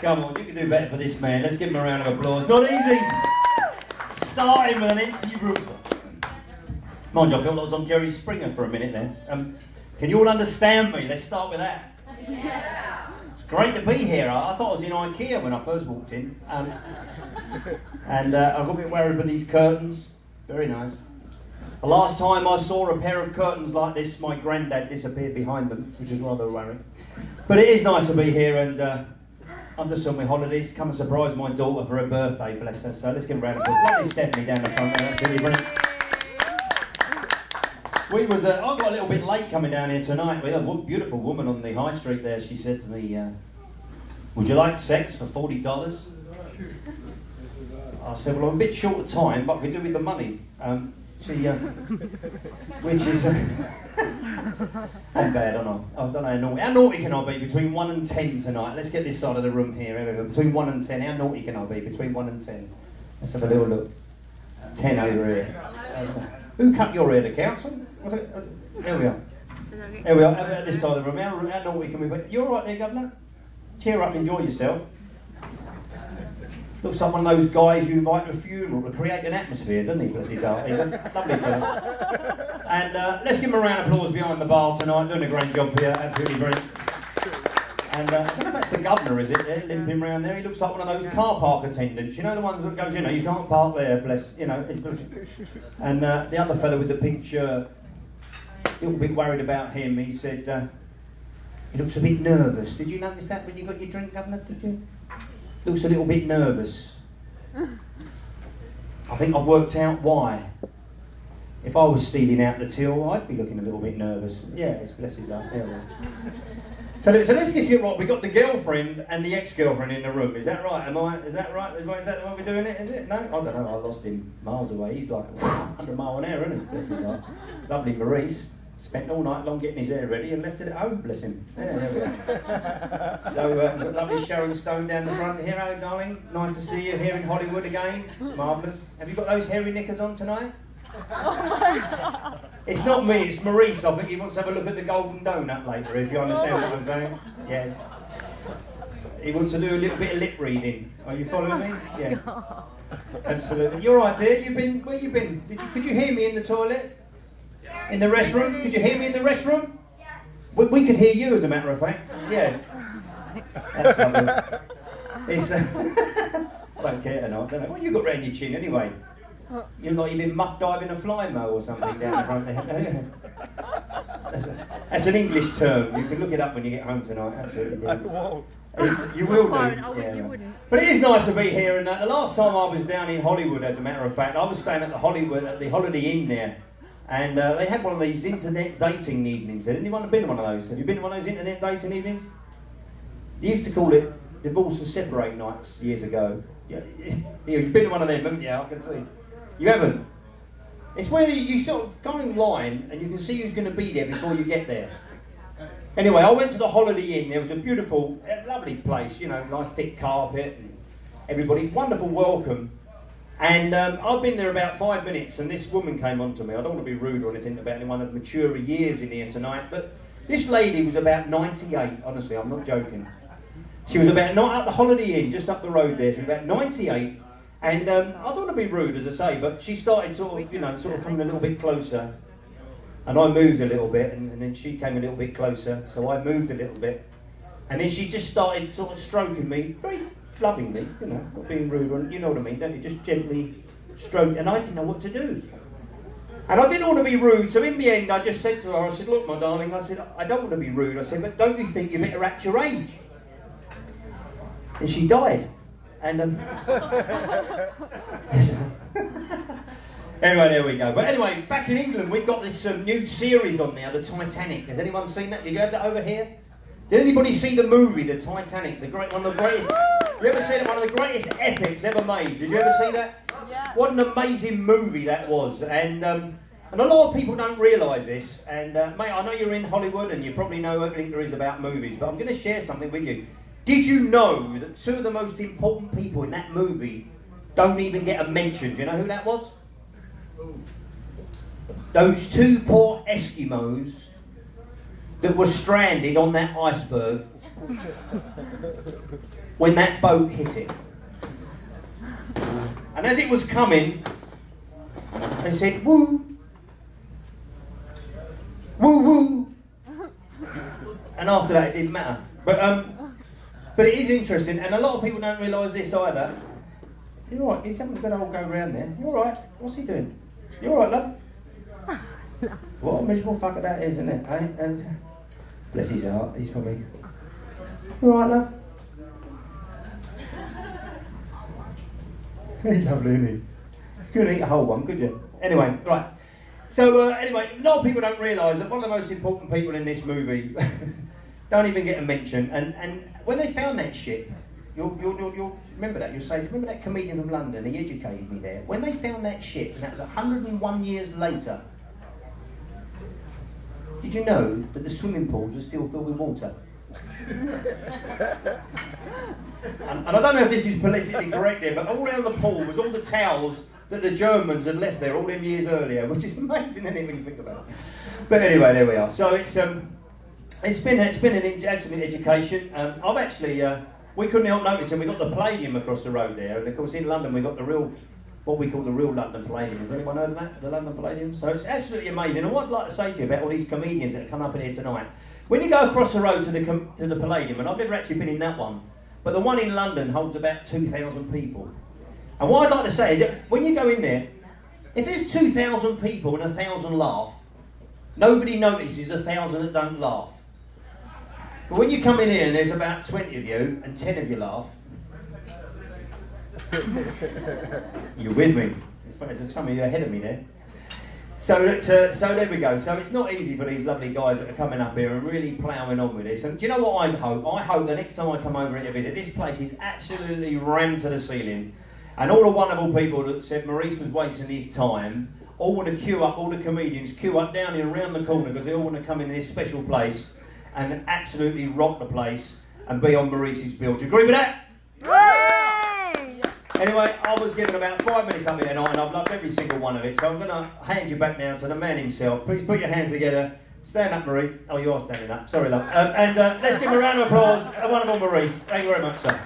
Come on, you can do better for this man. Let's give him a round of applause. Not easy. Starting with an empty room. Mind you, I feel like I was on Jerry Springer for a minute there. Can you all understand me? Let's start with that. Yeah. It's great to be here. I thought I was in IKEA when I first walked in. And I got a bit worried with these curtains. Very nice. The last time I saw a pair of curtains like this, my granddad disappeared behind them, which is rather worrying. But it is nice to be here, and I'm just on my holidays. Come and surprise my daughter for her birthday, bless her. So let's give a round of applause. Lovely Stephanie down the front there, absolutely brilliant. I got a little bit late coming down here tonight. We had a beautiful woman on the high street there. She said to me, would you like sex for $40? I said, well, I'm a bit short of time, but I could do with the money. Which is... I'm bad, aren't I? I don't know how naughty. How naughty can I be between 1 and 10 tonight? Let's get this side of the room here. Between 1 and 10, how naughty can I be between 1 and 10? Let's have a little look. 10 over here. Who cut your hair, the council? There we are. There we are. How about this side of the room? How naughty can we be? You all right there, Governor? Cheer up, enjoy yourself. Looks like one of those guys you invite to a funeral to create an atmosphere, doesn't he? Bless his heart. He's a lovely fellow. And let's give him a round of applause behind the bar tonight. Doing a great job here. Absolutely brilliant. And I don't know if that's the governor, is it? Limping around there. He looks like one of those car park attendants. You know, the ones that goes, you know, you can't park there, bless. You know. And the other fellow with the pink shirt, a little bit worried about him. He said, he looks a bit nervous. Did you notice that when you got your drink, Governor? Did you? Looks a little bit nervous. I think I've worked out why. If I was stealing out the till, I'd be looking a little bit nervous. Yeah, it's bless his heart. So let's get it right. We've got the girlfriend and the ex-girlfriend in the room. Is that right? Is that right? Is that the way we're doing it? Is it? No? I don't know. I lost him miles away. He's like 100 mile an hour, isn't he? Bless his heart. Lovely Maurice. Spent all night long getting his hair ready and left it at home, bless him. Yeah, there we are. So, we've got lovely Sharon Stone down the front here. Hello, darling. Nice to see you here in Hollywood again. Marvellous. Have you got those hairy knickers on tonight? It's not me, it's Maurice. I think he wants to have a look at the Golden Donut later, if you understand what I'm saying. Yeah. He wants to do a little bit of lip reading. Are you following me? Yeah. Absolutely. You're right, dear. Where you been? Could you hear me in the toilet? In the restroom? Could you hear me in the restroom? Yes. We could hear you, as a matter of fact. Yeah. That's lovely. It's, I don't care tonight, don't I? What have you got round your chin anyway? You look like you've been muff diving a fly mow or something down the front there. That's an English term. You can look it up when you get home tonight. Absolutely. I won't. You will do. Yeah. You wouldn't. But it is nice to be here. And the last time I was down in Hollywood, as a matter of fact, I was staying at the Holiday Inn there. And they had one of these internet dating evenings. Has anyone been to one of those? Have you been to one of those internet dating evenings? They used to call it divorce and separate nights years ago. Yeah, you've been to one of them, haven't you? I can see. You haven't? It's where you sort of go in line and you can see who's going to be there before you get there. Anyway, I went to the Holiday Inn. There was a beautiful, lovely place, you know, nice thick carpet and everybody, wonderful welcome. And I've been there about 5 minutes and this woman came on to me. I don't want to be rude or anything about anyone of mature years in here tonight, but this lady was about 98, honestly, I'm not joking. She was about, not at the Holiday Inn, just up the road there, she was about 98. And I don't want to be rude, as I say, but she started sort of coming a little bit closer. And I moved a little bit, and then she came a little bit closer, so I moved a little bit. And then she just started sort of stroking me, very lovingly, you know, not being rude, you know what I mean, don't you? Just gently stroke, and I didn't know what to do. And I didn't want to be rude, so in the end I just said to her, I said, look, my darling, I said, I don't want to be rude. I said, but don't you think you're better at your age? And she died. And anyway, there we go. But anyway, back in England, we've got this new series on now, the Titanic. Has anyone seen that? Did you have that over here? Did anybody see the movie, the Titanic? One of the greatest. You ever seen it? One of the greatest epics ever made. Did you ever see that? Yeah. What an amazing movie that was. And a lot of people don't realise this. And mate, I know you're in Hollywood and you probably know everything there is about movies, but I'm going to share something with you. Did you know that two of the most important people in that movie don't even get a mention? Do you know who that was? Those two poor Eskimos that were stranded on that iceberg. when that boat hit it. And as it was coming, they said, woo, woo, woo. And after that, it didn't matter. But it is interesting, and a lot of people don't realise this either. You're all right, he's having a good old go round there. You're all right, what's he doing? You're all right, love? What a miserable fucker that is, isn't it? Eh? Bless his heart, he's probably... You all right, love? He's lovely, isn't he? You couldn't eat a whole one, could you? Anyway, right. So, anyway, a lot of people don't realise that one of the most important people in this movie don't even get a mention. And when they found that ship, you'll remember that. You'll say, remember that comedian from London? He educated me there. When they found that ship, and that was 101 years later, did you know that the swimming pools are still filled with water? And I don't know if this is politically correct here, but all around the pool was all the towels that the Germans had left there all them years earlier, which is amazing, isn't it, when you think about it? But anyway, there we are. So it's been an absolute education. I've actually we couldn't help noticing we got the Palladium across the road there, and of course in London we got the real, what we call the real London Palladium. Has anyone heard of that? The London Palladium? So it's absolutely amazing. And what I'd like to say to you about all these comedians that have come up in here tonight, when you go across the road to the Palladium, and I've never actually been in that one, but the one in London holds about 2,000 people. And what I'd like to say is that when you go in there, if there's 2,000 people and 1,000 laugh, nobody notices 1,000 that don't laugh. But when you come in here and there's about 20 of you and 10 of you laugh, you're with me. It's funny, there's some of you ahead of me there. So there we go. So it's not easy for these lovely guys that are coming up here and really ploughing on with this. And do you know what I hope? I hope the next time I come over here to visit, this place is absolutely rammed to the ceiling. And all the wonderful people that said Maurice was wasting his time all want to queue up, all the comedians queue up down here around the corner because they all want to come in this special place and absolutely rock the place and be on Maurice's bill. Do you agree with that? Yay! Anyway, I was given about 5 minutes up here tonight and I've loved every single one of it. So I'm going to hand you back now to the man himself. Please put your hands together. Stand up, Maurice. Oh, you are standing up. Sorry, love. And let's give him a round of applause. A wonderful Maurice. Thank you very much, sir.